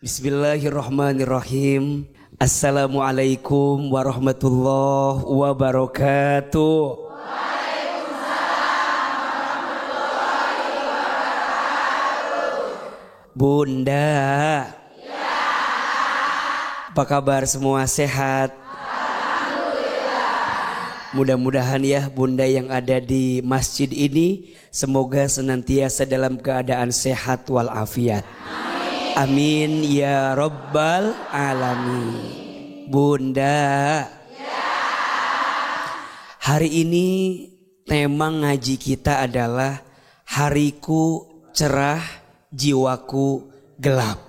Bismillahirrahmanirrahim. Assalamualaikum warahmatullahi wabarakatuh. Bunda, ya. Apa kabar semua, sehat? Mudah-mudahan ya Bunda yang ada di masjid ini semoga senantiasa dalam keadaan sehat walafiat. Amin ya rabbal alamin. Bunda, ya. Hari ini tema ngaji kita adalah hariku cerah, jiwaku gelap.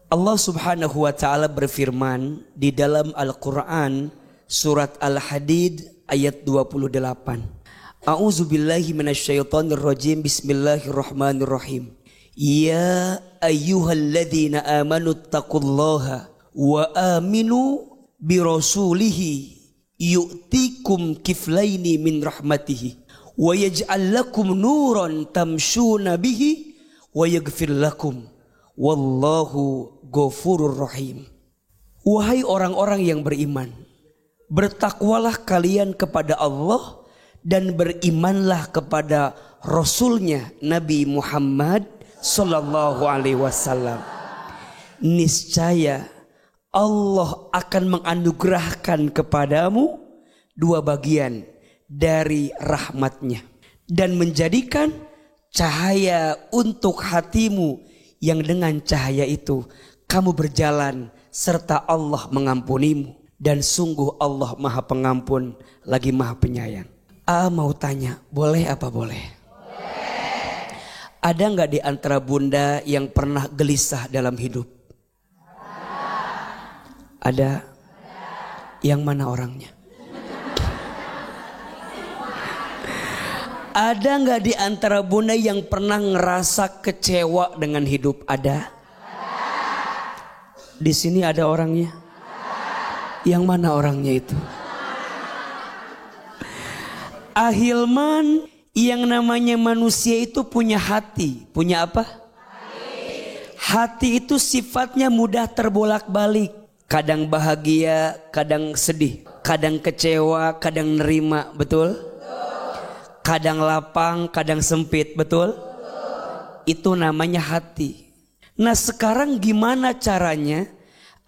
Allah Subhanahu wa taala berfirman di dalam Al-Qur'an surat Al-Hadid ayat 28. A'udzubillahi minasyaitonirrajim. Bismillahirrahmanirrahim. Ya ayyuhalladzina amanu taqullaha wa aminu birasulihi yu'tikum kiflaini min rahmatihi wa yaj'al lakum nuran tamshuna bihi wa yaghfir lakum wallahu ghafurur rahim. Wahai orang-orang yang beriman, bertakwalah kalian kepada Allah dan berimanlah kepada Rasulnya Nabi Muhammad sallallahu alaihi wasallam. Niscaya Allah akan menganugerahkan kepadamu dua bagian dari rahmatnya dan menjadikan cahaya untuk hatimu yang dengan cahaya itu kamu berjalan serta Allah mengampunimu. Dan sungguh Allah maha pengampun lagi maha penyayang. Mau tanya, boleh apa boleh? Boleh. Ada gak di antara Bunda yang pernah gelisah dalam hidup? Ada. Yang mana orangnya? Ada gak di antara Bunda yang pernah ngerasa kecewa dengan hidup? Ada. Di sini ada orangnya? Yang mana orangnya itu? Ahilman, yang namanya manusia itu punya hati. Punya apa? Hati itu sifatnya mudah terbolak-balik. Kadang bahagia, kadang sedih. Kadang kecewa, kadang nerima. Betul? Kadang lapang, kadang sempit. Betul? Itu namanya hati. Nah sekarang gimana caranya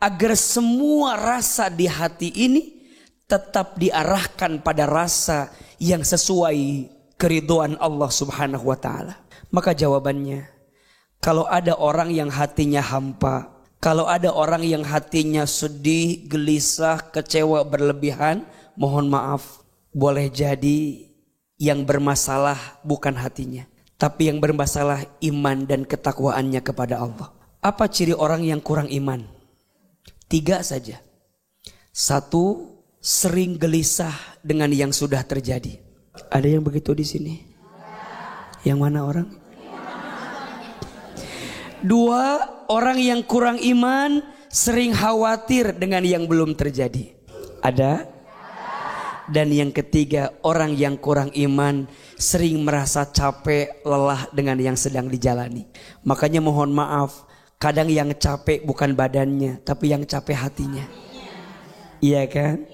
agar semua rasa di hati ini tetap diarahkan pada rasa yang sesuai keridhaan Allah Subhanahu wa taala? Maka jawabannya, kalau ada orang yang hatinya hampa, kalau ada orang yang hatinya sedih, gelisah, kecewa berlebihan, mohon maaf, boleh jadi yang bermasalah bukan hatinya, tapi yang bermasalah iman dan ketakwaannya kepada Allah. Apa ciri orang yang kurang iman? 3 saja. 1, sering gelisah dengan yang sudah terjadi. Ada yang begitu di sini? Yang mana orang? 2, orang yang kurang iman sering khawatir dengan yang belum terjadi. Ada? Dan yang ketiga, orang yang kurang iman sering merasa capek, lelah dengan yang sedang dijalani. Makanya mohon maaf, kadang yang capek bukan badannya, tapi yang capek hatinya. Iya kan?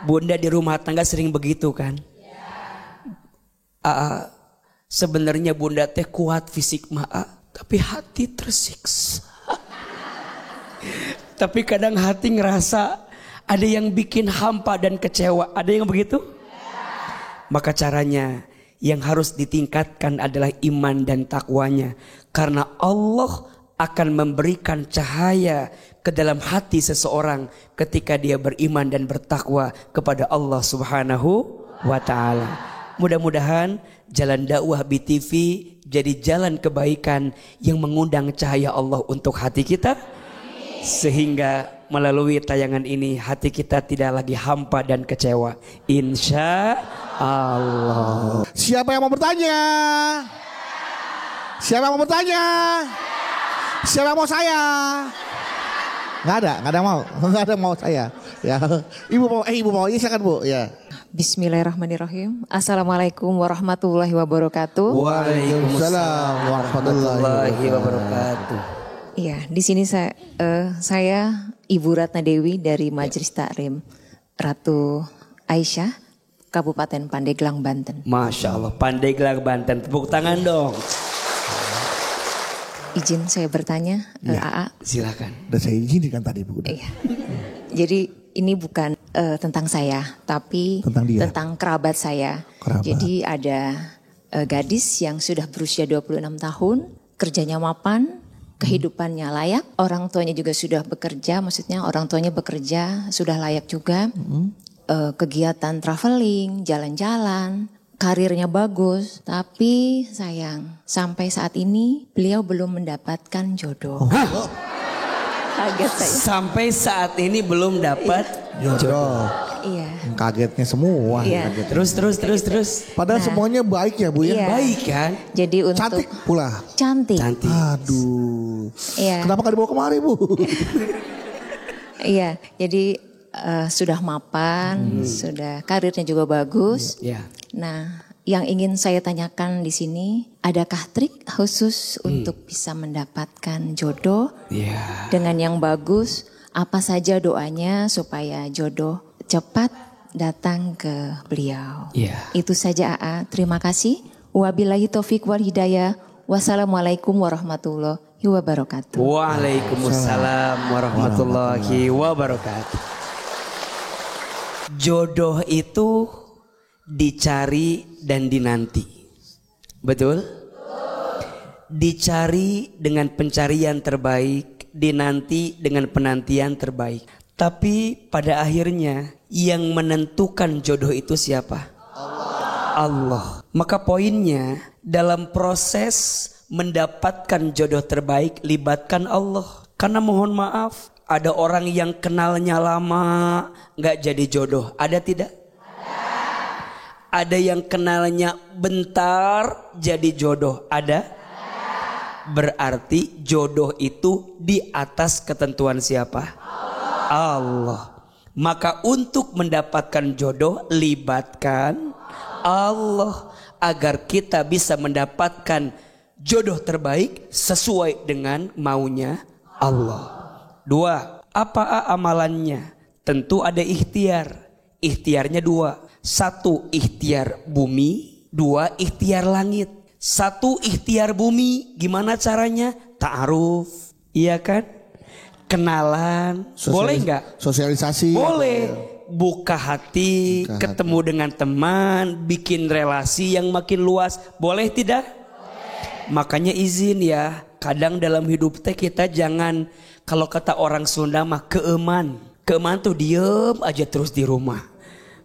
Bunda di rumah tangga sering begitu kan? Sebenarnya Bunda teh kuat fisik tapi hati tersiksa. Tapi kadang hati ngerasa ada yang bikin hampa dan kecewa. Ada yang begitu? Maka caranya yang harus ditingkatkan adalah iman dan takwanya. Karena Allah akan memberikan cahaya ke dalam hati seseorang ketika dia beriman dan bertakwa kepada Allah Subhanahu wa taala. Mudah-mudahan jalan dakwah BTV jadi jalan kebaikan yang mengundang cahaya Allah untuk hati kita, sehingga melalui tayangan ini hati kita tidak lagi hampa dan kecewa, insya Allah. Siapa yang mau bertanya? Siapa yang mau bertanya? Siapa yang mau saya? Nggak ada mau saya. Ya, ibu mau, iya silakan bu. Ya. Bismillahirrahmanirrahim. Assalamualaikum warahmatullahi wabarakatuh. Waalaikumsalam warahmatullahi wabarakatuh. Iya, di sini saya Ibu Ratna Dewi dari Majelis Taklim Ratu Aisyah, Kabupaten Pandeglang, Banten. Masya Allah, Pandeglang, Banten. Tepuk tangan dong. Izin saya bertanya, AA. Silakan. Udah saya izinkan tadi Bu. Iya. Jadi ini bukan tentang saya, tapi Tentang dia. tentang kerabat saya. Kerabat. Jadi ada gadis yang sudah berusia 26 tahun, kerjanya mapan, kehidupannya layak, orang tuanya juga sudah bekerja, maksudnya orang tuanya bekerja, sudah layak juga. Kegiatan traveling, jalan-jalan, karirnya bagus, tapi sayang sampai saat ini beliau belum mendapatkan jodoh. Kaget saya. Sampai saat ini belum dapat Jodoh. Iya. Kagetnya semua. Iya. Kaget. Terus. Padahal semuanya baik ya Bu ya. Iya. Baik kan? Jadi untuk Cantik pula. cantik. Cantik. Aduh. Iya. Kenapa gak dibawa kemari Bu? Iya. Jadi sudah mapan, sudah karirnya juga bagus. Ya. Nah, yang ingin saya tanyakan di sini, adakah trik khusus untuk bisa mendapatkan jodoh Ya. dengan yang bagus? Apa saja doanya supaya jodoh cepat datang ke beliau? Ya. Itu saja AA. Terima kasih. Wabillahi taufik wal hidayah. Wassalamualaikum warahmatullahi wabarakatuh. Waalaikumsalam warahmatullahi wabarakatuh. Jodoh itu dicari dan dinanti. Betul? Dicari dengan pencarian terbaik, dinanti dengan penantian terbaik. Tapi pada akhirnya yang menentukan jodoh itu siapa? Allah. Maka poinnya dalam proses mendapatkan jodoh terbaik libatkan Allah. Karena mohon maaf, ada orang yang kenalnya lama gak jadi jodoh. Ada tidak? Ada yang kenalnya bentar jadi jodoh. Ada? Berarti jodoh itu di atas ketentuan siapa? Allah. Maka untuk mendapatkan jodoh libatkan Allah agar kita bisa mendapatkan jodoh terbaik sesuai dengan maunya Allah. 2. Apa amalannya? Tentu ada ikhtiar. Ikhtiarnya 2. 1 ikhtiar bumi, 2 ikhtiar langit. 1 ikhtiar bumi, gimana caranya? Ta'aruf, iya kan? Kenalan, boleh nggak? Sosialisasi. Boleh. Buka hati, ketemu dengan teman, bikin relasi yang makin luas. Boleh tidak? Makanya izin ya. Kadang dalam hidup teh kita jangan, kalau kata orang Sunda mah keeman. Keeman tuh diem aja terus di rumah.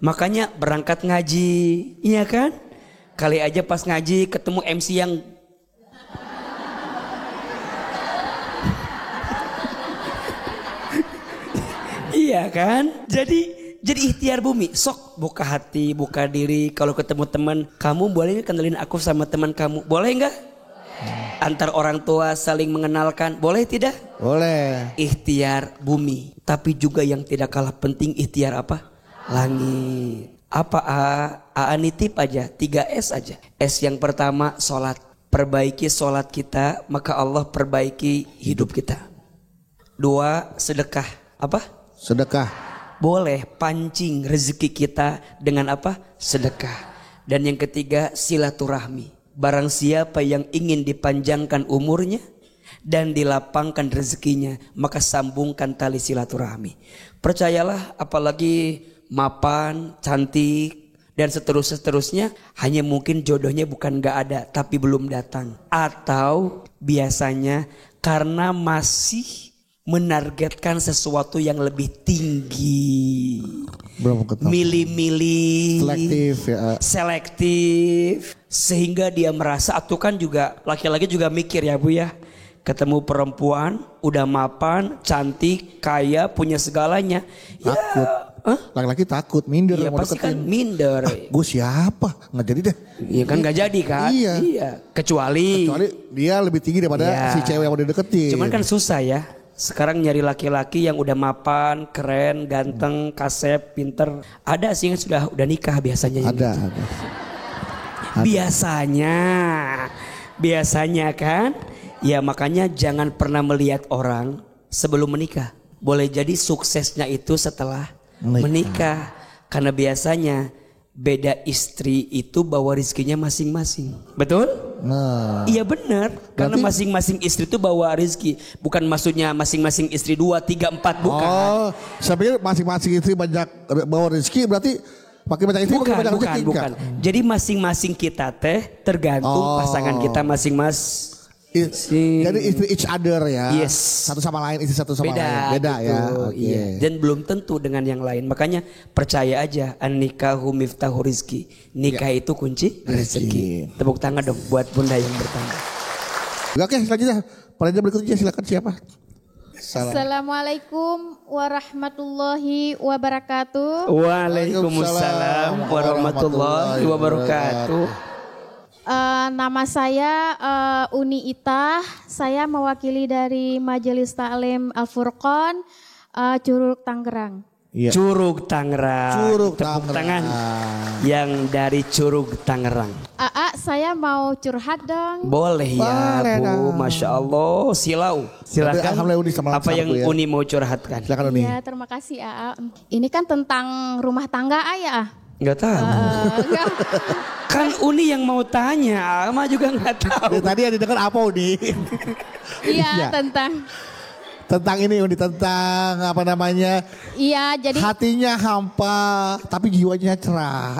Makanya berangkat ngaji, iya kan? Kali aja pas ngaji ketemu MC yang iya kan? Jadi ikhtiar bumi. Sok buka hati, buka diri. Kalau ketemu teman, kamu boleh kenalin aku sama teman kamu. Boleh nggak? Antar orang tua saling mengenalkan. Boleh tidak? Boleh. Ikhtiar bumi. Tapi juga yang tidak kalah penting ikhtiar apa? Langit. Apa A nitip aja 3S aja. S yang pertama sholat. Perbaiki sholat kita, maka Allah perbaiki hidup kita. 2 sedekah. Apa? Sedekah. Boleh pancing rezeki kita dengan apa? Sedekah. Dan yang ketiga silaturahmi. Barang siapa yang ingin dipanjangkan umurnya dan dilapangkan rezekinya, maka sambungkan tali silaturahmi. Percayalah, apalagi mapan, cantik dan seterusnya, hanya mungkin jodohnya bukan gak ada tapi belum datang. Atau biasanya karena masih menargetkan sesuatu yang lebih tinggi, Belum ketemu. milih-milih, Selektif ya. selektif, sehingga dia merasa, atau kan juga laki-laki juga mikir ya Bu ya, ketemu perempuan udah mapan, cantik, kaya, punya segalanya, Takut. Laki-laki takut, minder ya mau pasti kan deketin. minder. Gue siapa? Nggak jadi deh. Iya kan nggak jadi kan? Iya. Kecuali dia lebih tinggi daripada Iya. si cewek yang mau dideketin. cuman kan susah ya. Sekarang nyari laki-laki yang udah mapan, keren, ganteng, kasep, pinter. Ada sih yang udah nikah biasanya. yang ada, gitu. ada. Biasanya kan Ya makanya jangan pernah melihat orang sebelum menikah. Boleh jadi suksesnya itu setelah menikah. Karena biasanya beda istri itu bawa rezekinya masing-masing. Betul? Nah. Iya benar. Karena masing-masing istri itu bawa rezeki. Bukan maksudnya masing-masing istri 2, 3, 4. Bukan. Oh, saya pikir masing-masing istri banyak bawa rezeki berarti pakai banyak istri pakai banyak rezeki. Bukan. Jadi masing-masing kita tergantung pasangan kita masing-masing. Jadi istri each other ya. Yes. Satu sama lain, istri satu sama lain. Beda gitu. ya. Iya. Dan belum tentu dengan yang lain. Makanya percaya aja, an-nikahu miftahu rizki. Nikah itu kunci rezeki. Tepuk tangan dong buat bunda yang bertanya. Oke, selanjutnya penanya berikutnya silakan siapa? Assalamualaikum warahmatullahi wabarakatuh. Waalaikumsalam warahmatullahi wabarakatuh. Nama saya Uni Itah. Saya mewakili dari Majelis Ta'lim Al-Furqan, Curug Tangerang. Iya. Curug Tangerang. Tepuk tangan yang dari Curug Tangerang. Saya mau curhat dong. Boleh ya Bu, Masya Allah. Silakan. Apa yang Uni mau curhatkan? Silakan Uni. Ya, terima kasih Aa. Ini kan tentang rumah tangga ya. Enggak tahu. Kan Uni yang mau tanya, Ama juga enggak tahu. Tadi yang didengar apa Uni? Iya, tentang ini Uni, tentang apa namanya? Iya, jadi hatinya hampa tapi jiwanya cerah.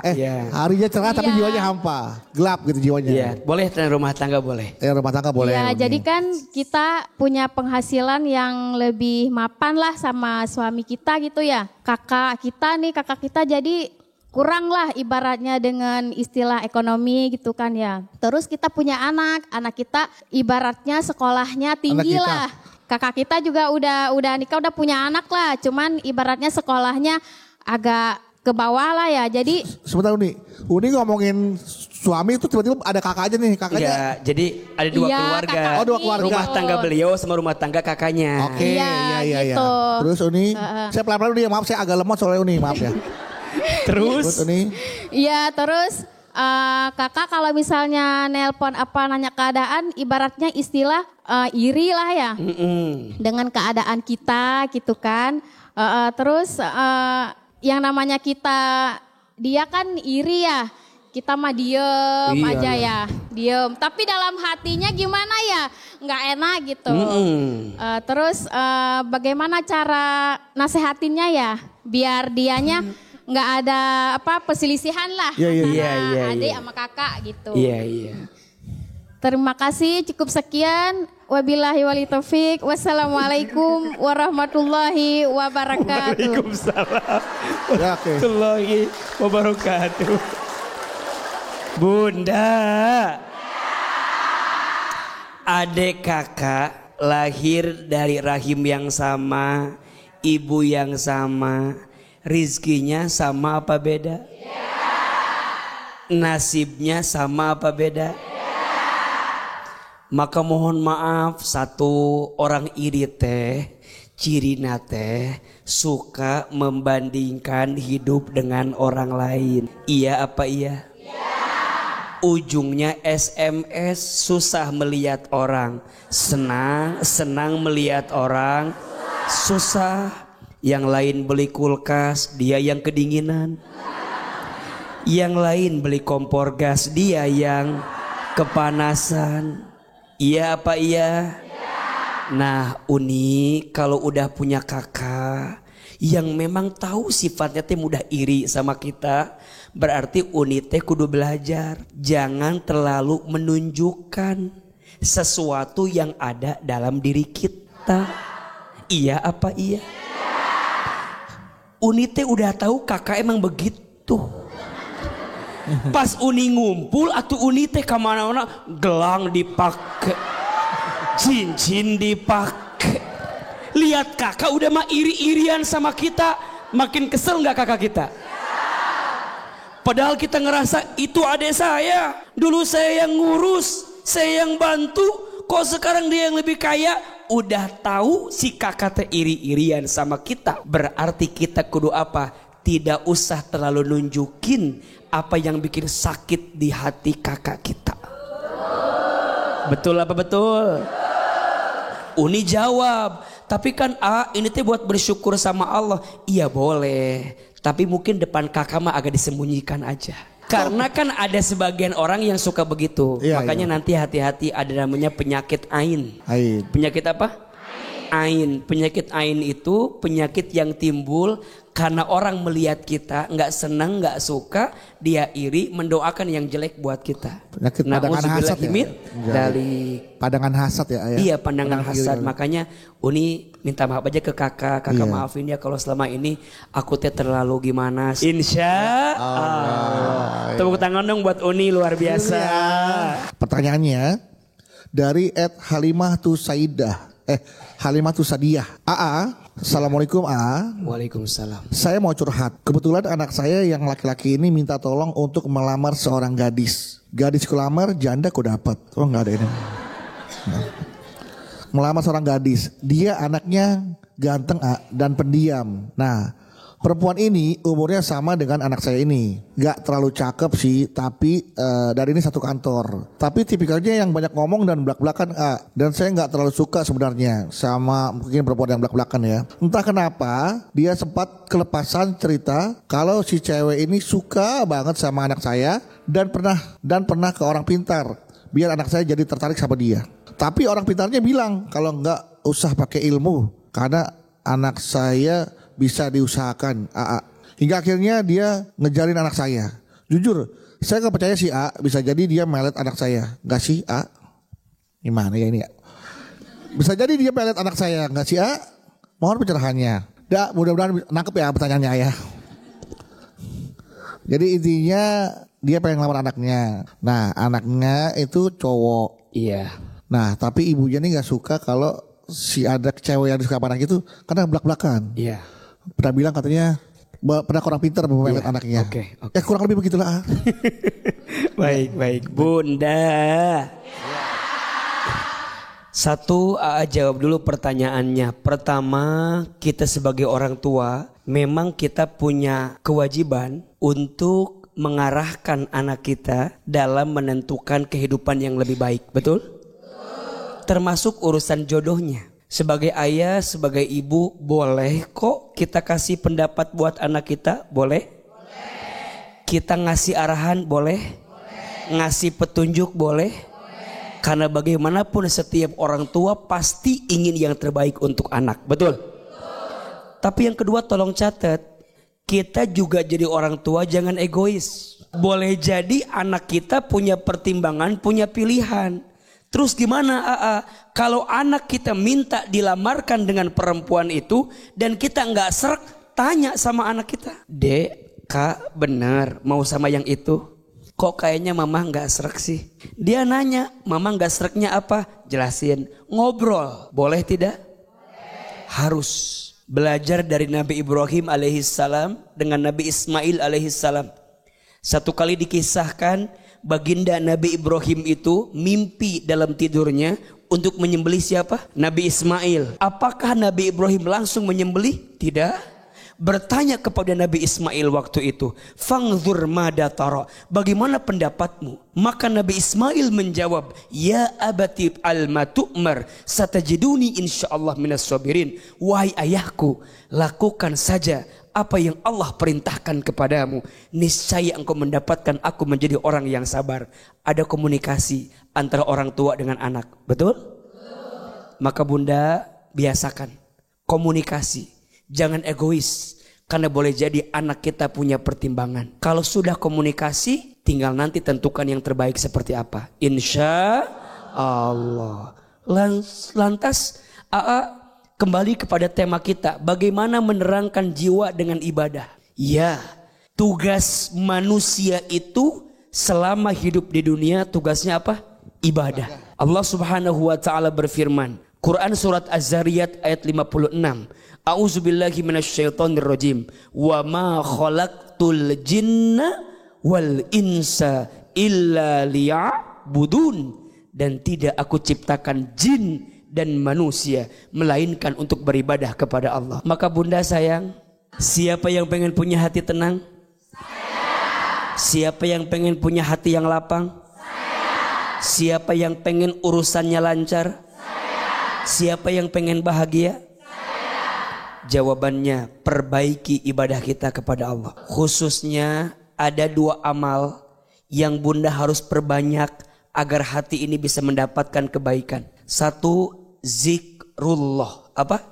Harinya cerah tapi jiwanya hampa. Gelap gitu jiwanya. Iya, boleh tentang rumah tangga boleh. Rumah tangga boleh. Ya, jadi kan kita punya penghasilan yang lebih mapan lah sama suami kita gitu ya. Kakak kita jadi kurang lah ibaratnya dengan istilah ekonomi gitu kan ya. Terus kita punya anak kita ibaratnya sekolahnya tinggi lah. Kakak kita juga udah nikah, udah punya anak lah. Cuman ibaratnya sekolahnya agak ke bawah lah ya. Jadi sebentar Uni ngomongin suami itu tiba-tiba ada kakaknya nih. Iya, jadi ada dua keluarga. Dua keluarga. Rumah tangga beliau sama rumah tangga kakaknya. Oke, iya. Gitu. Terus Uni, saya pelan-pelan Uni, maaf saya agak lemot soalnya Uni, maaf ya. Terus? Iya, terus kakak kalau misalnya nelpon nanya keadaan, ibaratnya istilah iri lah ya. Dengan keadaan kita gitu kan. Terus yang namanya dia kan iri ya. Kita mah diem aja ya, diem. Tapi dalam hatinya gimana ya, nggak enak gitu. Terus bagaimana cara nasehatinnya ya, biar dianya nggak ada perselisihan lah antara adik sama kakak gitu. Iya. Terima kasih, cukup sekian. Wabillahi wali taufik. Wassalamualaikum warahmatullahi wabarakatuh. Waalaikumsalam warahmatullahi wabarakatuh. Bunda, adik kakak lahir dari rahim yang sama, ibu yang sama, rizkinya sama apa beda? Nasibnya sama apa beda? Maka mohon maaf, satu orang iri cirina suka membandingkan hidup dengan orang lain. Iya apa iya? Ujungnya SMS, susah melihat orang, senang melihat orang, susah. Yang lain beli kulkas, dia yang kedinginan. Yang lain beli kompor gas, dia yang kepanasan. Iya apa iya? Nah Uni kalau udah punya kakak yang memang tahu sifatnya mudah iri sama kita, berarti Uni kudu belajar. Jangan terlalu menunjukkan sesuatu yang ada dalam diri kita. Iya apa iya? Uni udah tahu kakak emang begitu. Pas Uni ngumpul atau Uni kemana-mana, gelang dipakai, cincin dipakai. Lihat kakak udah mah iri-irian sama kita, makin kesel nggak kakak kita? Padahal kita ngerasa itu adik saya, dulu saya yang ngurus, saya yang bantu, kok sekarang dia yang lebih kaya. Udah tahu si kakak iri-irian sama kita, berarti kita kudu apa? Tidak usah terlalu nunjukin apa yang bikin sakit di hati kakak kita. Betul apa betul? Uni jawab, tapi kan ini teh buat bersyukur sama Allah. Iya boleh, tapi mungkin depan kakak mah agak disembunyikan aja. Karena kan ada sebagian orang yang suka begitu. Iya, Makanya iya. nanti hati-hati, ada namanya penyakit ain. Ain. Penyakit apa? Ain. Penyakit ain itu penyakit yang timbul karena orang melihat kita nggak senang, nggak suka, dia iri, mendoakan yang jelek buat kita. Penyakit pandangan hasad ya? Dari Pandangan hasad ya ayah? iya pandangan hasad. iri. Makanya Uni minta maaf aja ke kakak. Kakak Iya. maafin ya kalau selama ini aku teh terlalu gimana. Insya Allah. Tepuk tangan dong buat Uni, luar biasa. Pertanyaannya dari Halimah Tusaidah. Halimah Tusadiah. Assalamualaikum Waalaikumsalam. Saya mau curhat. Kebetulan anak saya yang laki-laki ini minta tolong untuk melamar seorang gadis. Gadis kulamar, janda ku dapat. Oh nggak ada ini. Nah. Melamar seorang gadis. Dia anaknya ganteng dan pendiam. Nah, perempuan ini umurnya sama dengan anak saya ini. Gak terlalu cakep sih, tapi dari ini satu kantor. Tapi tipikalnya yang banyak ngomong dan belak-belakan Dan saya gak terlalu suka sebenarnya sama mungkin perempuan yang belak-belakan ya. Entah kenapa dia sempat kelepasan cerita kalau si cewek ini suka banget sama anak saya dan pernah ke orang pintar biar anak saya jadi tertarik sama dia. Tapi orang pintarnya bilang kalau gak usah pakai ilmu karena anak saya bisa diusahakan hingga akhirnya dia ngejalin anak saya. Jujur saya gak percaya si bisa jadi dia melet anak saya. Gak sih gimana ya ini bisa jadi dia melet anak saya. Gak sih mohon pencerahannya. Mudah-mudahan nangkep ya pertanyaannya ya. Jadi intinya dia pengen ngelamar anaknya. Nah anaknya itu cowok. Iya. Nah tapi ibunya nih gak suka kalau si ada cewek yang disuka sama anak itu karena belak-belakan. Iya. Pernah bilang katanya pernah kurang pintar memelet anaknya. Oke. Kurang lebih begitulah. Baik. Bunda. Satu, jawab dulu pertanyaannya. Pertama, kita sebagai orang tua memang kita punya kewajiban untuk mengarahkan anak kita dalam menentukan kehidupan yang lebih baik. Betul? Termasuk urusan jodohnya. Sebagai ayah, sebagai ibu, boleh kok kita kasih pendapat buat anak kita, boleh? Kita ngasih arahan, boleh? Ngasih petunjuk, boleh? Karena bagaimanapun setiap orang tua pasti ingin yang terbaik untuk anak, betul? Tapi yang kedua tolong catat, kita juga jadi orang tua jangan egois. Boleh jadi anak kita punya pertimbangan, punya pilihan. Terus gimana kalau anak kita minta dilamarkan dengan perempuan itu dan kita nggak serak, tanya sama anak kita, Dek, Kak, benar mau sama yang itu? Kok kayaknya mama nggak serak sih? Dia nanya, mama nggak seraknya apa? Jelasin, ngobrol, boleh tidak? Harus. Belajar dari Nabi Ibrahim alaihissalam dengan Nabi Ismail alaihissalam. Satu kali dikisahkan baginda Nabi Ibrahim itu mimpi dalam tidurnya untuk menyembelih siapa? Nabi Ismail. Apakah Nabi Ibrahim langsung menyembelih? Tidak. Bertanya kepada Nabi Ismail waktu itu, "Fangzur mada tara?" Bagaimana pendapatmu? Maka Nabi Ismail menjawab, "Ya abati al-ma tu'mar, satajiduni insyaallah minas sabirin." Wahai ayahku, lakukan saja apa yang Allah perintahkan kepadamu, niscaya engkau mendapatkan aku menjadi orang yang sabar. Ada komunikasi antara orang tua dengan anak, betul? Maka bunda biasakan komunikasi, jangan egois, karena boleh jadi anak kita punya pertimbangan. Kalau sudah komunikasi, tinggal nanti tentukan yang terbaik seperti apa. Insya Allah. Lantas kembali kepada tema kita, bagaimana menerangkan jiwa dengan ibadah. Ya, tugas manusia itu selama hidup di dunia tugasnya apa? Ibadah. Allah Subhanahu wa taala berfirman, Quran surat Az-Zariyat ayat 56. A'udzubillahi minasyaitonirrajim. Wa ma khalaqtul jinna wal insa illa liya'budun. Dan tidak aku ciptakan jin dan manusia melainkan untuk beribadah kepada Allah. Maka bunda sayang, siapa yang pengen punya hati tenang? Siapa yang pengen punya hati yang lapang? Siapa yang pengen urusannya lancar? Siapa yang pengen bahagia? Jawabannya, perbaiki ibadah kita kepada Allah. Khususnya ada 2 amal yang Bunda harus perbanyak agar hati ini bisa mendapatkan kebaikan. 1, zikrullah. Apa?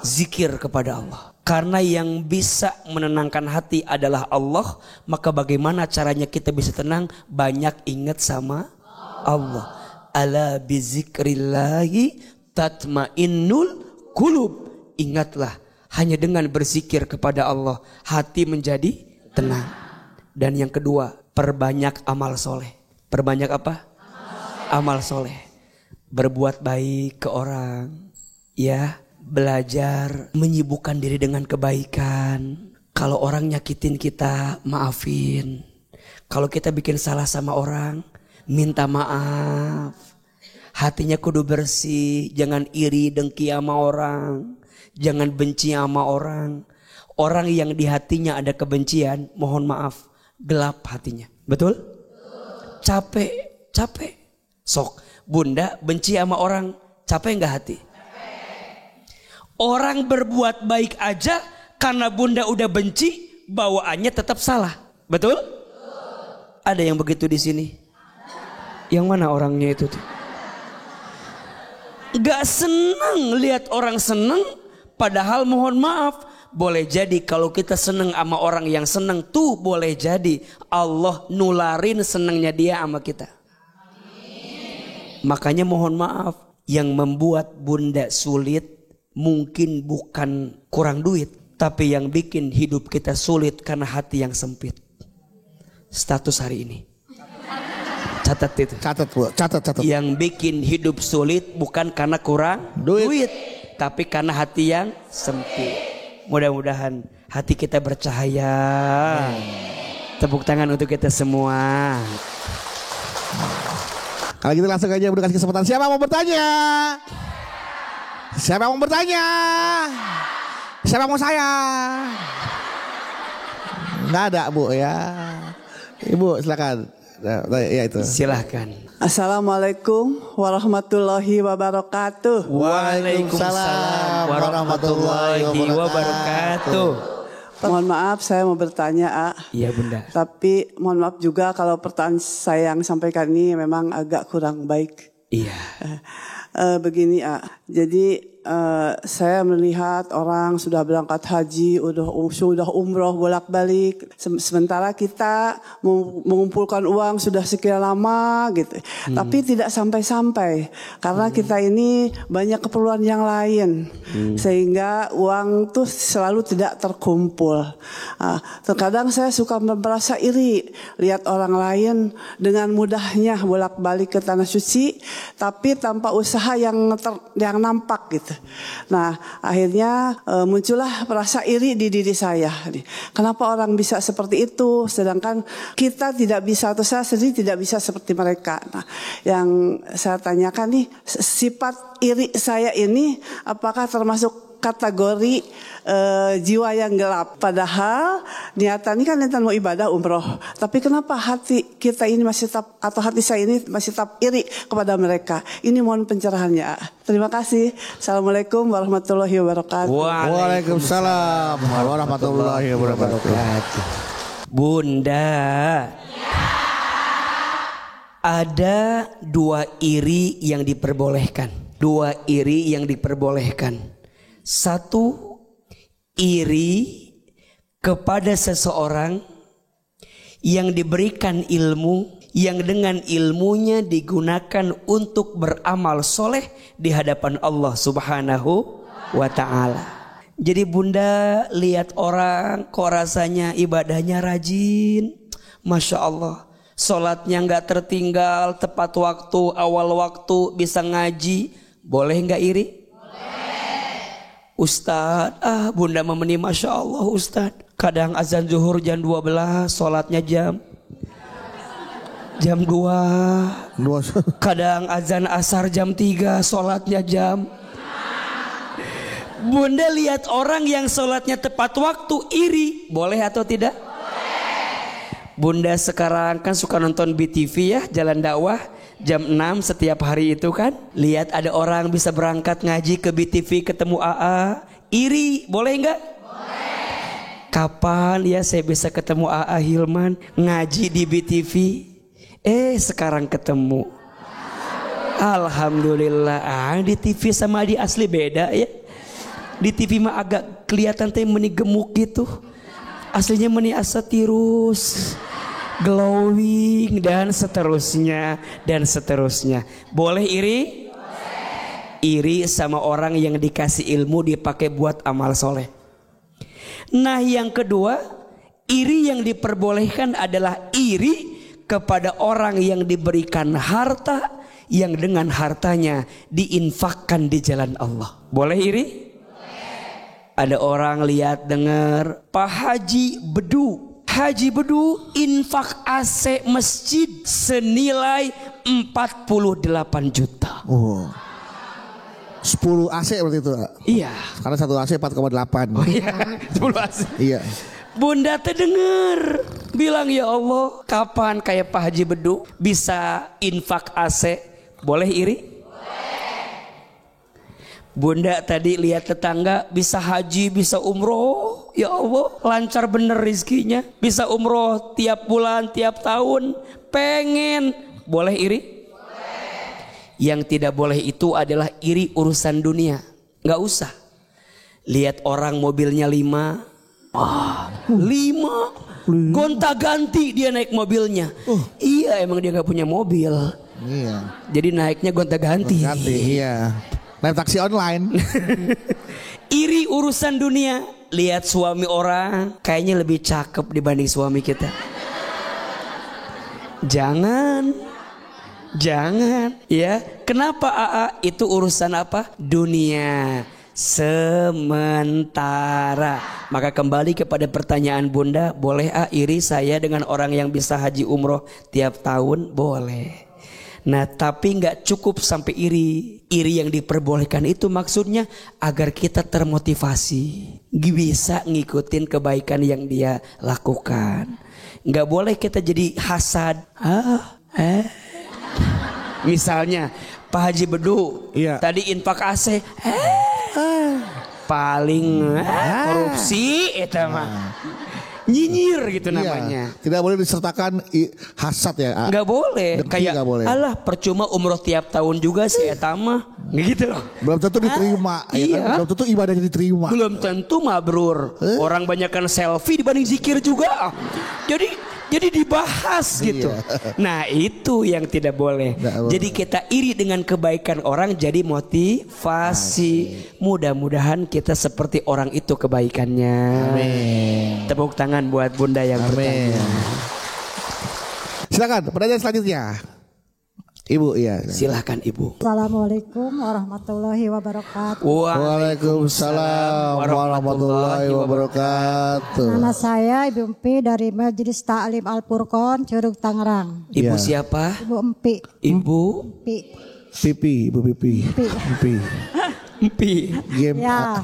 Zikir kepada Allah. Karena yang bisa menenangkan hati adalah Allah, maka bagaimana caranya kita bisa tenang? Banyak ingat sama Allah. Ala bizikrillahi tatmainnul qulub. Ingatlah, hanya dengan berzikir kepada Allah hati menjadi tenang. Dan yang kedua, perbanyak amal soleh. Perbanyak apa? Amal soleh. Berbuat baik ke orang, ya. Belajar menyibukkan diri dengan kebaikan. Kalau orang nyakitin kita, maafin. Kalau kita bikin salah sama orang, minta maaf. Hatinya kudu bersih. Jangan iri dengki sama orang. Jangan benci sama orang. Orang yang di hatinya ada kebencian, mohon maaf, gelap hatinya. Betul? Capek. Sok, Bunda benci sama orang, capek gak hati? Orang berbuat baik aja karena Bunda udah benci, bawaannya tetap salah. Betul? Ada yang begitu di sini? Yang mana orangnya itu tuh? Gak senang lihat orang senang, padahal mohon maaf, boleh jadi kalau kita senang sama orang yang senang tuh boleh jadi Allah nularin senangnya dia sama kita. Makanya mohon maaf, yang membuat Bunda sulit mungkin bukan kurang duit, tapi yang bikin hidup kita sulit karena hati yang sempit. Status hari ini. Catat itu. Catat. Yang bikin hidup sulit bukan karena kurang duit, tapi karena hati yang sempit. Mudah-mudahan hati kita bercahaya. Tepuk tangan untuk kita semua. Kalau gitu langsung aja Bunda kasih kesempatan. Siapa mau bertanya? Siapa mau bertanya? Siapa mau saya? Nggak ada Bu ya. Ibu silakan. Ya itu. Silahkan. Assalamualaikum warahmatullahi wabarakatuh. Waalaikumsalam warahmatullahi wabarakatuh. Mohon maaf saya mau bertanya Iya Bunda. Tapi mohon maaf juga kalau pertanyaan saya yang sampaikan ini memang agak kurang baik. Iya. Begini jadi saya melihat orang sudah berangkat haji, sudah umroh bolak-balik, sementara kita mengumpulkan uang sudah sekian lama gitu, tapi tidak sampai-sampai karena kita ini banyak keperluan yang lain, sehingga uang tuh selalu tidak terkumpul. Terkadang saya suka merasa iri lihat orang lain dengan mudahnya bolak-balik ke tanah suci, tapi tanpa usaha yang nampak gitu. Nah akhirnya muncullah rasa iri di diri saya. Kenapa orang bisa seperti itu sedangkan kita tidak bisa, atau saya sendiri tidak bisa seperti mereka. Nah yang saya tanyakan nih, sifat iri saya ini apakah termasuk kategori jiwa yang gelap? Padahal niatan ini kan niatan mau ibadah umroh, tapi kenapa hati kita ini masih tetap, atau hati saya ini masih tetap iri kepada mereka? Ini mohon pencerahannya. Terima kasih. Assalamualaikum warahmatullahi wabarakatuh. Waalaikumsalam warahmatullahi wabarakatuh. Bunda, ada 2 iri yang diperbolehkan. 2 iri yang diperbolehkan. 1, iri kepada seseorang yang diberikan ilmu, yang dengan ilmunya digunakan untuk beramal soleh di hadapan Allah Subhanahu wa ta'ala. Jadi Bunda lihat orang kok rasanya ibadahnya rajin, Masya Allah, sholatnya gak tertinggal, tepat waktu, awal waktu, bisa ngaji, boleh gak iri? Ustadz, Bunda memeni Masya Allah Ustadz, kadang azan zuhur jam 12, sholatnya jam 2. Kadang azan asar jam 3, sholatnya jam. Bunda lihat orang yang sholatnya tepat waktu, iri, boleh atau tidak? Bunda sekarang kan suka nonton BTV ya, Jalan Dakwah. Jam 6 setiap hari itu kan. Lihat ada orang bisa berangkat ngaji ke BTV ketemu AA. Iri, boleh nggak? Boleh. Kapan ya saya bisa ketemu AA Hilman ngaji di BTV? Sekarang ketemu. Alhamdulillah. Di TV sama di asli beda ya. Di TV mah agak kelihatan teh meni gemuk gitu. Aslinya meni asa tirus, glowing dan seterusnya dan seterusnya. Boleh iri? Boleh. Iri sama orang yang dikasih ilmu dipakai buat amal soleh. Nah yang kedua, iri yang diperbolehkan adalah iri kepada orang yang diberikan harta yang dengan hartanya diinfakkan di jalan Allah. Boleh iri? Ada orang lihat dengar Pak Haji Bedu. Haji Bedu infak AC masjid senilai 48 juta. Oh. 10 AC berarti itu. Iya. Karena satu AC 4,8. Oh iya, 10 AC. Iya. Bunda teh denger bilang ya Allah, kapan kayak Pak Haji Bedu bisa infak AC? Boleh iri? Bunda tadi lihat tetangga bisa haji, bisa umroh. Ya Allah, lancar bener rizkinya. Bisa umroh tiap bulan, tiap tahun. Pengen. Boleh iri? Boleh. Yang tidak boleh itu adalah iri urusan dunia. Gak usah. Lihat orang mobilnya 5. 5. Gonta ganti dia naik mobilnya. Iya emang dia gak punya mobil. Iya. Jadi naiknya gonta ganti. Iya. Naik taksi online. Iri urusan dunia. Lihat suami orang kayaknya lebih cakep dibanding suami kita. Jangan ya. Kenapa AA? Itu urusan apa? Dunia sementara. Maka kembali kepada pertanyaan Bunda, boleh iri saya dengan orang yang bisa haji umroh tiap tahun? Boleh. Nah tapi gak cukup sampai iri. Iri yang diperbolehkan itu maksudnya agar kita termotivasi, bisa ngikutin kebaikan yang dia lakukan. Gak boleh kita jadi hasad. Misalnya Pak Haji Bedu tadi infak AC, paling korupsi itu mah. Nyinyir gitu namanya. Tidak boleh disertakan hasad ya. Nggak boleh. Dengki kayak nggak boleh. Alah percuma umroh tiap tahun juga si eta mah. Gitu loh. Belum tentu diterima. Iya. Kan? Belum tentu ibadahnya diterima. Belum tentu mabrur. Orang banyakkan selfie dibanding zikir juga. Jadi dibahas gitu. Nah itu yang tidak boleh. Jadi kita iri dengan kebaikan orang jadi motivasi. Mudah-mudahan kita seperti orang itu kebaikannya. Amin. Tepuk tangan buat Bunda yang bertanya. Silakan pertanyaan selanjutnya. Ibu, iya. Silahkan Ibu. Assalamualaikum warahmatullahi wabarakatuh. Waalaikumsalam warahmatullahi wabarakatuh. Nama saya Ibu Empi dari Majelis Ta'lim Al-Furqon, Curug Tangerang. Ibu siapa? Ibu Empi. Ibu Empi. Ibu Pipi. Empi. Game. Ya.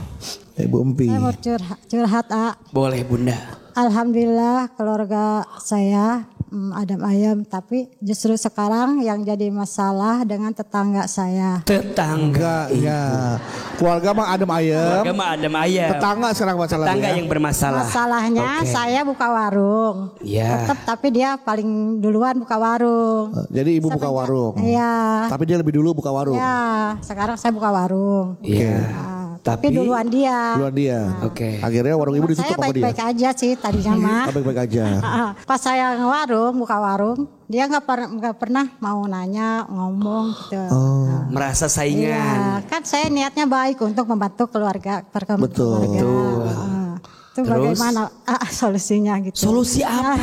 Ibu Empi. Saya mau curhat, Boleh Bunda. Alhamdulillah keluarga saya adem ayem, tapi justru sekarang yang jadi masalah dengan tetangga saya. Tetangga ya. Keluarga mah adem ayem. Tetangga sekarang masalahnya. Tetangga yang bermasalah. Masalahnya saya buka warung. Iya. Tapi dia paling duluan buka warung. Jadi ibu buka warung. Iya. Tapi dia lebih dulu buka warung. Iya. Sekarang saya buka warung. Iya. Tapi duluan dia. Oke. Akhirnya warung ibu ditutup sama dia. Saya baik-baik aja sih tadinya mah. Baik-baik aja. Pas saya buka warung, dia nggak pernah mau nanya, ngomong gitu. Merasa saingan. Iya, kan saya niatnya baik untuk membantu keluarga. Betul. Itu bagaimana solusinya gitu. Solusi apa?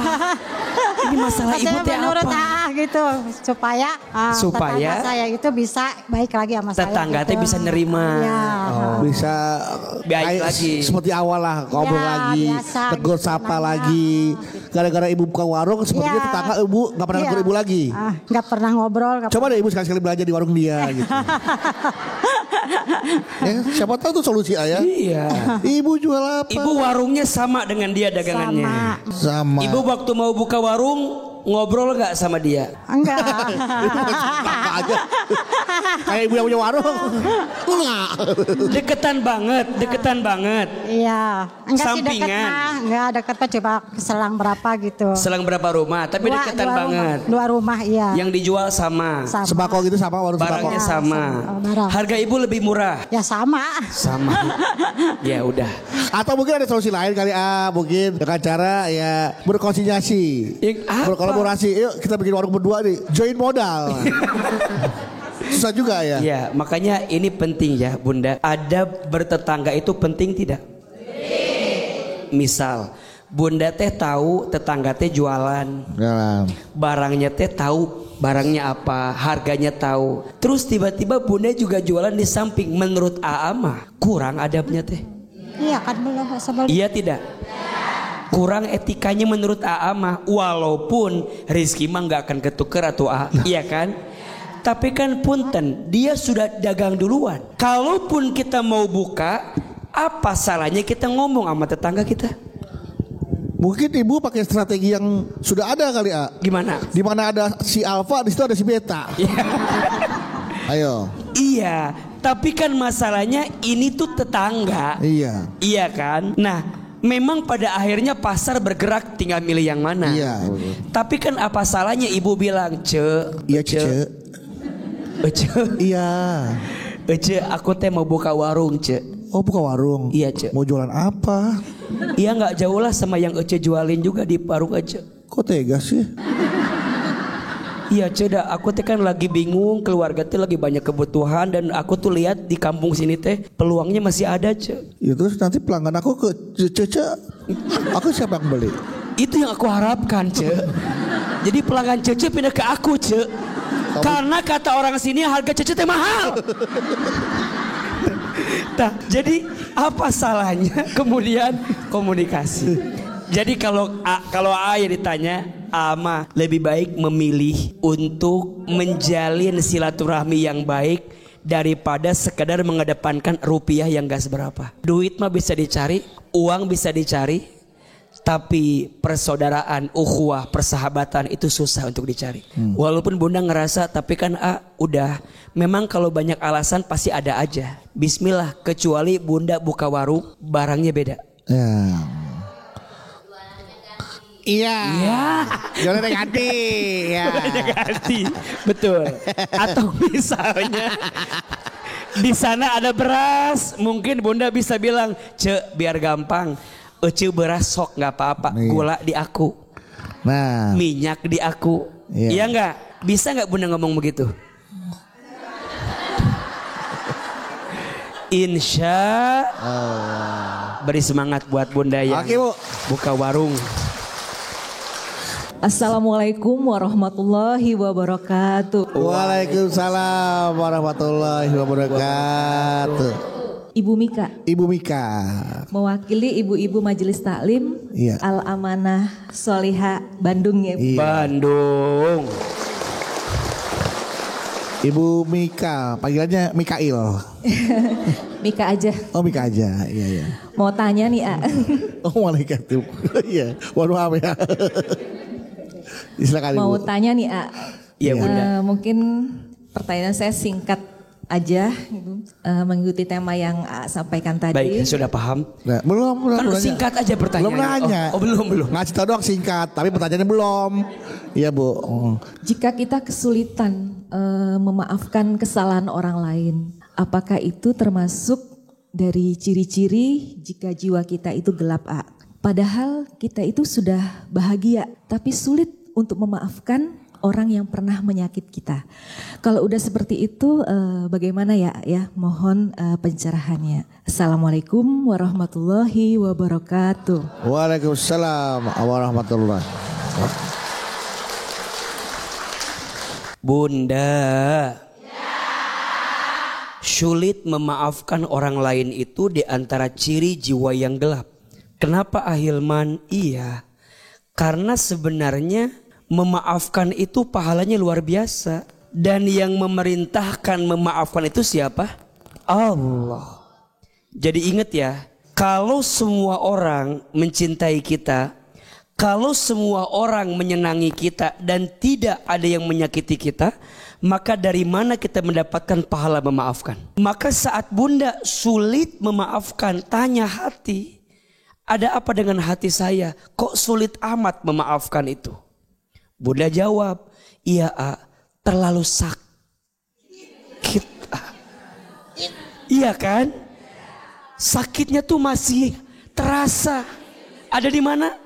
Ini masalah ibu teh menurut apa? gitu supaya tetangga saya itu bisa baik lagi sama saya. Tetangga teh bisa nerima. Ya. Bisa baik lagi. Seperti awal lah, ngobrol lagi, tegur sapa lagi. Gara-gara ibu buka warung, sepertinya tetangga ibu nggak pernah tegur ibu lagi. Nggak pernah ngobrol. Coba deh ibu sekali-sekali belanja di warung dia gitu. Ya, siapa tahu tuh solusi ayah. Iya. Ibu jual apa? Ibu warungnya sama dengan dia dagangannya. Sama. Ibu waktu mau buka warung ngobrol nggak sama dia? Enggak. Apa aja. Kayak ibu yang punya warung. Enggak. Deketan banget. Iya. Enggak sih deket Sampingan. mah. Enggak deket mah coba selang berapa gitu. Selang berapa rumah, tapi deketan banget. Dua rumah iya. Yang dijual sama. Sembako gitu sama warung sembako. Barangnya sama. barang. Harga ibu lebih murah. Ya sama. Sama. Ya udah. Atau mungkin ada solusi lain kali mungkin dengan cara ya berkonsiliasi, Apa? berkolaborasi. Yuk kita bikin warung berdua nih, join modal. Susah juga ya. Ya, makanya ini penting ya, Bunda. Ada bertetangga itu penting tidak? Misal, Bunda teh tahu tetangga teh jualan. Jalan. Barangnya teh tahu barangnya apa, harganya tahu. Terus tiba-tiba Bunda juga jualan di samping. Menurut Aa mah kurang adabnya teh. Iya kan belum sebelum. Iya tidak? Kurang etikanya menurut Aa mah. Walaupun Rizky mah nggak akan ketuker atau Aa, iya kan? Tapi kan punten, dia sudah dagang duluan. Kalaupun kita mau buka, apa salahnya kita ngomong sama tetangga kita? Mungkin ibu pakai strategi yang sudah ada kali Gimana? Di mana ada si alfa, di situ ada si beta. Ayo. Iya, tapi kan masalahnya ini tuh tetangga. Iya. Iya kan? Nah, memang pada akhirnya pasar bergerak, tinggal milih yang mana. Iya. Tapi kan apa salahnya ibu bilang, Iya Ce. Iya. Aku teh mau buka warung, Ce. Oh buka warung. Iya, Ce. Mau jualan apa? Iya nggak jauh lah sama yang Ece jualin juga di warung Ece. Kok tega sih? Iya, Ce, dah aku teh kan lagi bingung, keluarga teh lagi banyak kebutuhan dan aku tuh lihat di kampung sini teh peluangnya masih ada, Ce. Ya terus nanti pelanggan aku ke Cece. Aku siapa yang beli? Itu yang aku harapkan, Ce. Jadi pelanggan Cece pindah ke aku, Ce. Karena kata orang sini harga Cece teh mahal. Nah, jadi apa salahnya kemudian komunikasi? Jadi kalau Ayah ditanya, Ama lebih baik memilih untuk menjalin silaturahmi yang baik daripada sekedar mengedepankan rupiah yang gak seberapa. Duit mah bisa dicari, uang bisa dicari, tapi persaudaraan, ukhuwah, persahabatan itu susah untuk dicari. Walaupun Bunda ngerasa, tapi kan udah. Memang kalau banyak alasan pasti ada aja. Bismillah, kecuali Bunda buka warung, barangnya beda. Ya. Iya. Iya. Jualannya ganti. Ya. Ganti, betul. Atau misalnya di sana ada beras, mungkin Bunda bisa bilang, Ce, biar gampang. Ece beras sok nggak apa-apa, gula di aku, minyak di aku, iya nggak? Bisa nggak Bunda ngomong begitu? Insya Allah. Beri semangat buat Bunda yang buka warung. Assalamualaikum warahmatullahi wabarakatuh. Waalaikumsalam warahmatullahi wabarakatuh. Ibu Mika. Ibu Mika. Mewakili ibu-ibu Majelis Taklim Al Amanah Solihah Bandung ya. Iya. Bandung. Ibu Mika, panggilannya Mikail. Mika aja. Oh Mika aja, iya. Mau tanya nih Oh malaikat tuh. Iya, waduh apa ya. Silakan Ibu. Mau tanya nih Iya Bunda. Mungkin pertanyaan saya singkat aja, mengikuti tema yang sampaikan tadi. Baik, sudah paham. Nah, belum Kan singkat aja pertanyaannya. Belum nanya. Belum. Ngasih tau doang singkat, tapi pertanyaannya belum. Iya Bu. Jika kita kesulitan memaafkan kesalahan orang lain, apakah itu termasuk dari ciri-ciri jika jiwa kita itu gelap Padahal kita itu sudah bahagia, tapi sulit untuk memaafkan orang yang pernah menyakit kita. Kalau udah seperti itu bagaimana ya? Mohon pencerahannya. Assalamualaikum warahmatullahi wabarakatuh. Waalaikumsalam warahmatullahi. Bunda, sulit memaafkan orang lain itu di antara ciri jiwa yang gelap. Kenapa Ahilman? Iya, karena sebenarnya memaafkan itu pahalanya luar biasa. Dan yang memerintahkan memaafkan itu siapa? Allah. Jadi ingat ya, kalau semua orang mencintai kita, Kalau semua orang menyenangi kita dan tidak ada yang menyakiti kita, maka dari mana kita mendapatkan pahala memaafkan? Maka saat bunda sulit memaafkan, tanya hati, ada apa dengan hati saya? Kok sulit amat memaafkan itu? Bunda jawab, iya terlalu sakit. Iya kan? Sakitnya tuh masih terasa. Ada di mana?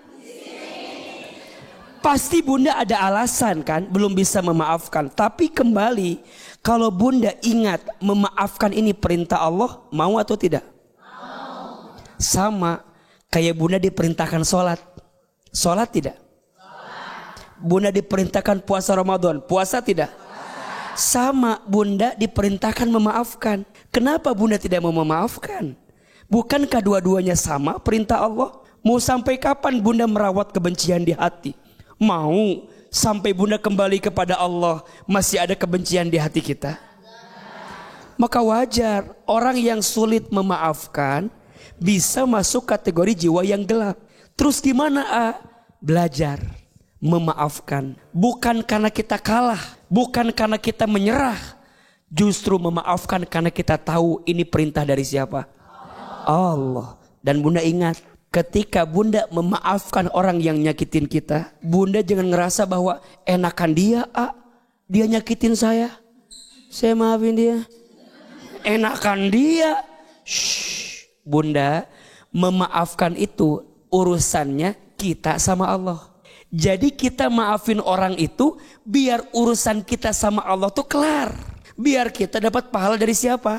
Pasti bunda ada alasan kan, belum bisa memaafkan. Tapi kembali, kalau bunda ingat memaafkan ini perintah Allah, mau atau tidak? Mau. Sama kayak bunda diperintahkan sholat. Sholat tidak? Sholat. Bunda diperintahkan puasa Ramadan, puasa tidak? Puasa. Sama, bunda diperintahkan memaafkan. Kenapa bunda tidak mau memaafkan? Bukankah dua-duanya sama perintah Allah? Mau sampai kapan bunda merawat kebencian di hati? Mau sampai bunda kembali kepada Allah masih ada kebencian di hati kita? Maka wajar orang yang sulit memaafkan bisa masuk kategori jiwa yang gelap. Terus gimana Belajar memaafkan. Bukan karena kita kalah, bukan karena kita menyerah. Justru memaafkan karena kita tahu ini perintah dari siapa? Allah. Dan bunda ingat, ketika bunda memaafkan orang yang nyakitin kita, bunda jangan ngerasa bahwa enakan dia, dia nyakitin saya maafin dia. Enakan dia. Bunda, memaafkan itu urusannya kita sama Allah. Jadi kita maafin orang itu biar urusan kita sama Allah tuh kelar. Biar kita dapat pahala dari siapa?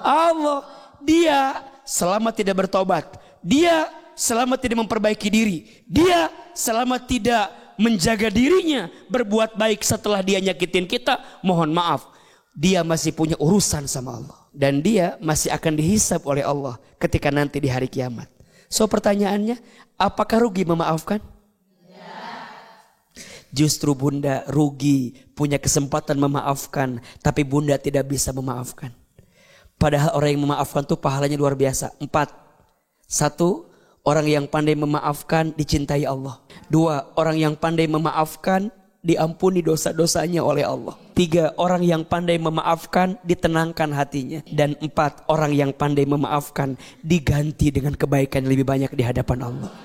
Allah. Dia selama tidak bertobat, dia selama tidak memperbaiki diri, dia selama tidak menjaga dirinya, berbuat baik setelah dia nyakitin kita, mohon maaf, dia masih punya urusan sama Allah. Dan dia masih akan dihisab oleh Allah ketika nanti di hari kiamat. So pertanyaannya, apakah rugi memaafkan? Justru bunda rugi punya kesempatan memaafkan, tapi bunda tidak bisa memaafkan. Padahal orang yang memaafkan itu pahalanya luar biasa. 4. 1, orang yang pandai memaafkan dicintai Allah. 2, orang yang pandai memaafkan diampuni dosa-dosanya oleh Allah. 3, orang yang pandai memaafkan ditenangkan hatinya. Dan 4, orang yang pandai memaafkan diganti dengan kebaikan lebih banyak di hadapan Allah.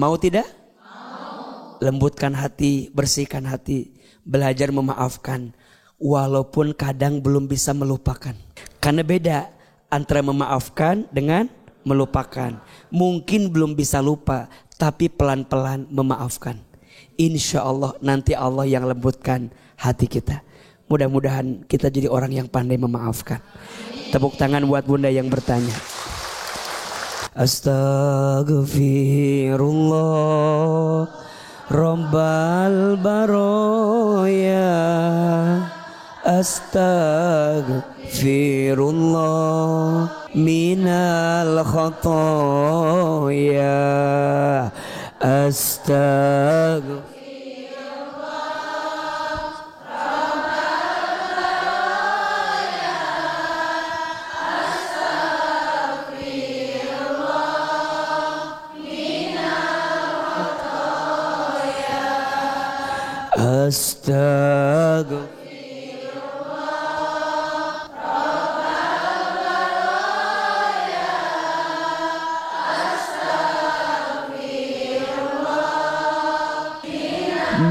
Mau tidak? Mau. Lembutkan hati, bersihkan hati, belajar memaafkan. Walaupun kadang belum bisa melupakan. Karena beda antara memaafkan dengan melupakan. Mungkin belum bisa lupa, tapi pelan-pelan memaafkan. Insya Allah nanti Allah yang lembutkan hati kita. Mudah-mudahan kita jadi orang yang pandai memaafkan. Tepuk tangan buat bunda yang bertanya. Astaghfirullah Rabbal baroya. Astaghfirullah minal khotoya. Astaghfirullah rabbal baroya. Astaghfirullah minal khotoya. Astaghfirullah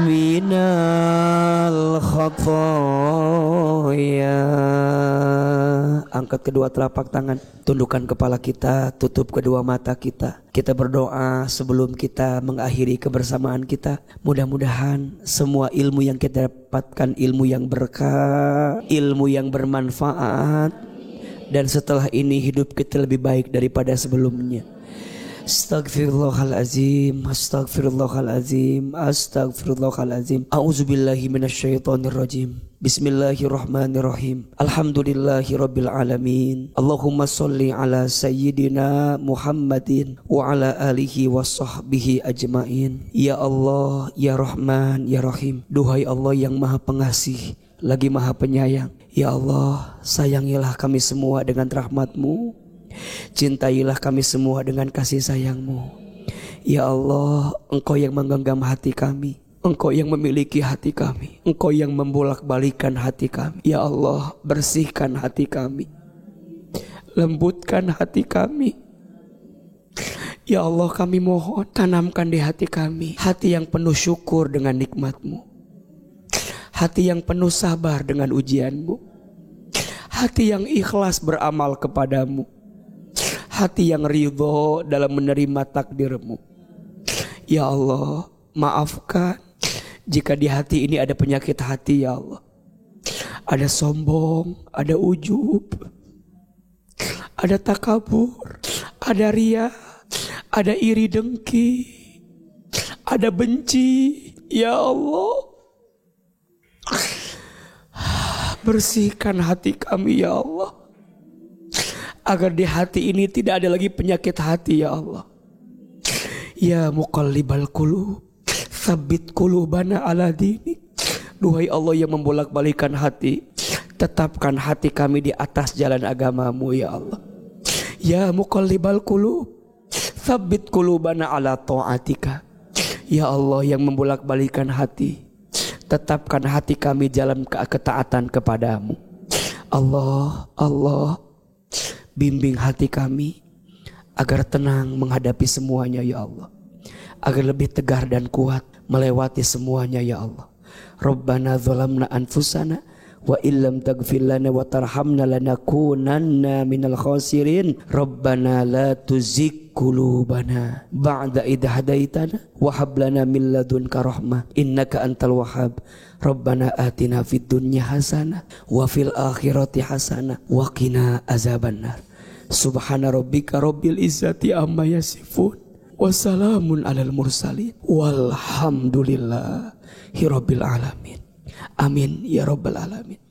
minal khotoya. Angkat kedua telapak tangan, tundukkan kepala kita, tutup kedua mata kita. Kita berdoa sebelum kita mengakhiri kebersamaan kita. Mudah-mudahan semua ilmu yang kita dapatkan ilmu yang berkah, ilmu yang bermanfaat, dan setelah ini hidup kita lebih baik daripada sebelumnya. Astaghfirullahalazim, astaghfirullahalazim, astaghfirullahalazim. A'udzubillahi minasyaitonirrajim. Bismillahirrahmanirrahim. Alhamdulillahirabbil alamin. Allahumma shalli ala sayyidina Muhammadin wa ala alihi washabbihi ajmain. Ya Allah, ya Rahman, ya Rahim. Duhai Allah yang Maha Pengasih lagi Maha Penyayang. Ya Allah, sayangilah kami semua dengan rahmat-Mu. Cintailah kami semua dengan kasih sayang-Mu. Ya Allah, Engkau yang menggenggam hati kami, Engkau yang memiliki hati kami, Engkau yang membolak-balikan hati kami. Ya Allah, bersihkan hati kami, lembutkan hati kami. Ya Allah, kami mohon tanamkan di hati kami hati yang penuh syukur dengan nikmat-Mu, hati yang penuh sabar dengan ujian-Mu, hati yang ikhlas beramal kepadamu, hati yang ridho dalam menerima takdir-Mu. Ya Allah, maafkan jika di hati ini ada penyakit hati. Ya Allah, ada sombong, ada ujub, ada takabur, ada riya, ada iri dengki, ada benci. Ya Allah, bersihkan hati kami ya Allah, agar di hati ini tidak ada lagi penyakit hati ya Allah. Ya muqallibal qulub, tsabbit qulubana ala dinik. Duhai Allah yang membolak-balikan hati, tetapkan hati kami di atas jalan agamamu ya Allah. Ya muqallibal qulub, tsabbit qulubana ala ta'atika. Ya Allah yang membolak-balikan hati, tetapkan hati kami dalam ketaatan kepadamu. Allah, Allah, bimbing hati kami agar tenang menghadapi semuanya ya Allah, agar lebih tegar dan kuat melewati semuanya ya Allah. Rabbana zalamna anfusana wa illam taghfir lana wa tarhamna lanakunanna minal khasirin. Rabbana la tuzigh qulubana ba'da idh hadaitana wa hab lana min ladunka rahmah innaka antal wahhab. Rabbana atina fid dunya hasanah wa fil akhirati hasanah wa qina azabannar. Subhana rabbika rabbil izzati amma yasifun wa salamun alal mursalin walhamdulillahi rabbil alamin. Amin ya rabbal alamin.